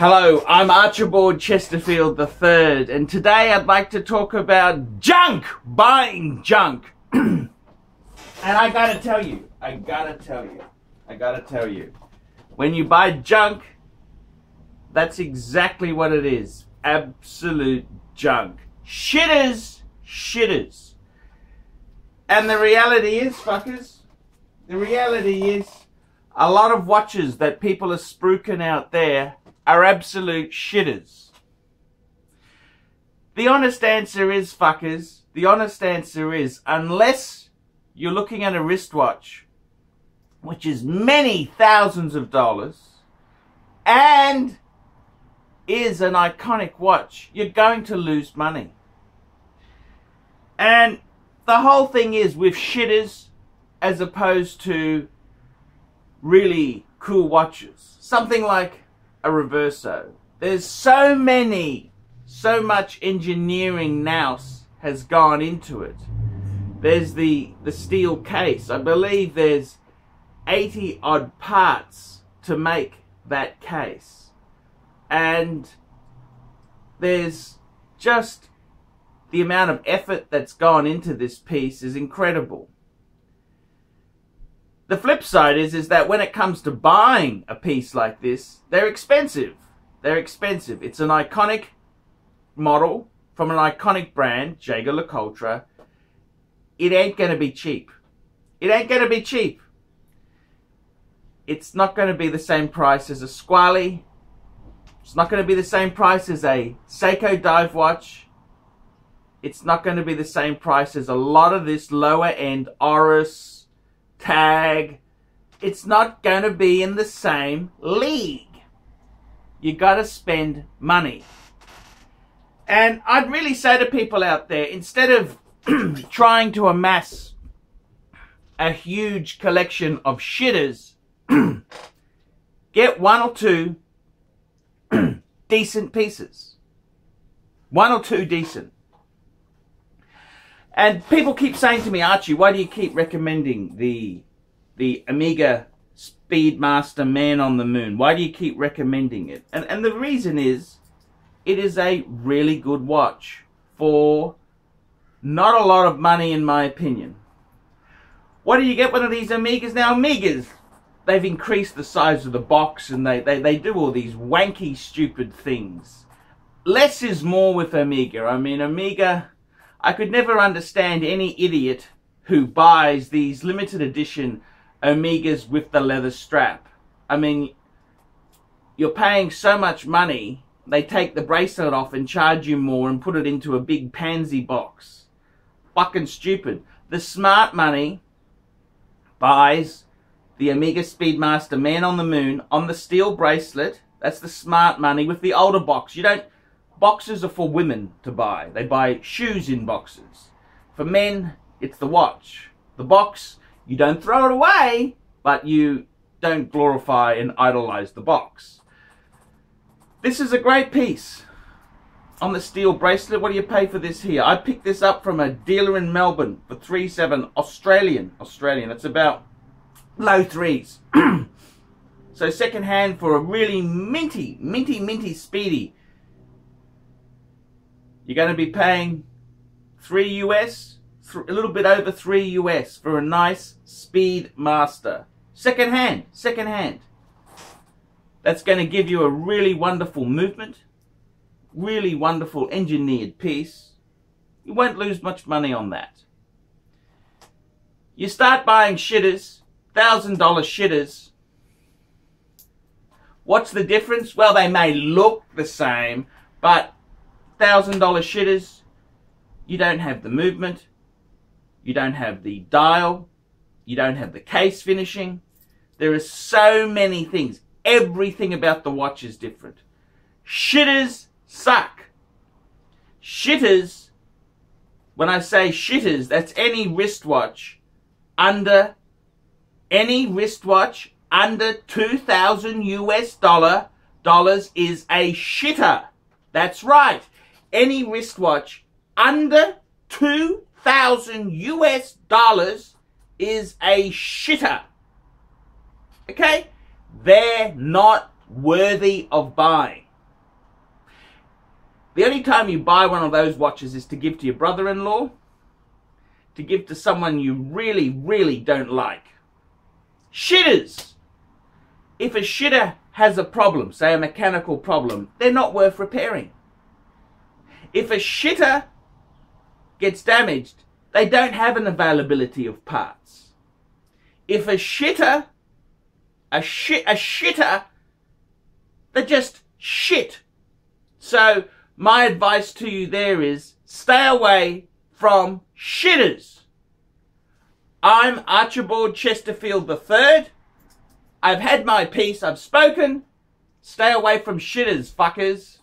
Hello, I'm Archibald Chesterfield III, and today I'd like to talk about junk, buying junk. And I gotta tell you, when you buy junk, that's exactly what it is. Absolute junk. Shitters. And the reality is, fuckers, a lot of watches that people are spruiking out there are absolute shitters. The honest answer is, fuckers, unless you're looking at a wristwatch, which is many thousands of dollars, and is an iconic watch, you're going to lose money. And the whole thing is with shitters as opposed to really cool watches. Something like a Reverso. There's so much engineering now has gone into it. There's the steel case. I believe there's 80 odd parts to make that case. And there's just the amount of effort that's gone into this piece is incredible. The flip side is that when it comes to buying a piece like this, they're expensive. It's an iconic model from an iconic brand, ArchieLuxury. It ain't going to be cheap. It's not going to be the same price as a Squally. It's not going to be the same price as a Seiko dive watch. It's not going to be the same price as a lot of this lower end Oris, Tag. It's not going to be in the same league. You got to spend money. And I'd really say to people out there, instead of trying to amass a huge collection of shitters, get one or two decent pieces. One or two decent. And people keep saying to me, Archie, why do you keep recommending the Omega Speedmaster Man on the Moon? Why do you keep recommending it? And the reason is, it is a really good watch for not a lot of money, in my opinion. What do you get one of these Omegas? Now, Omegas, they've increased the size of the box and they do all these wanky, stupid things. Less is more with Omega. I mean, Omega, I could never understand any idiot who buys these limited edition Omegas with the leather strap. I mean, you're paying so much money, they take the bracelet off and charge you more and put it into a big pansy box. Fucking stupid. The smart money buys the Omega Speedmaster Man on the Moon on the steel bracelet. That's the smart money with the older box. Boxes are for women to buy. They buy shoes in boxes. For men, it's the watch. The box, you don't throw it away, but you don't glorify and idolize the box. This is a great piece. On the steel bracelet, what do you pay for this here? I picked this up from a dealer in Melbourne for $3.7 Australian. That's about low threes. So second hand for a really minty speedy. You're going to be paying $3 US, a little bit over $3 US for a nice Speedmaster. Second hand. That's going to give you a really wonderful movement, really wonderful engineered piece. You won't lose much money on that. You start buying shitters, $1,000 shitters. What's the difference? Well, they may look the same, but $1,000 shitters, you don't have the movement, you don't have the dial, you don't have the case finishing. There are so many things. Everything about the watch is different. Shitters suck. Shitters, when I say shitters, that's any wristwatch under $2,000 US dollars is a shitter. That's right. Any wristwatch under $2,000 US is a shitter. Okay? They're not worthy of buying. The only time you buy one of those watches is to give to your brother-in-law, to give to someone you really, really don't like. Shitters! If a shitter has a problem, say a mechanical problem, they're not worth repairing. If a shitter gets damaged, they don't have an availability of parts. If a shitter, they're just shit. So my advice to you there is stay away from shitters. I'm Archibald Chesterfield III. I've had my piece. I've spoken. Stay away from shitters, fuckers.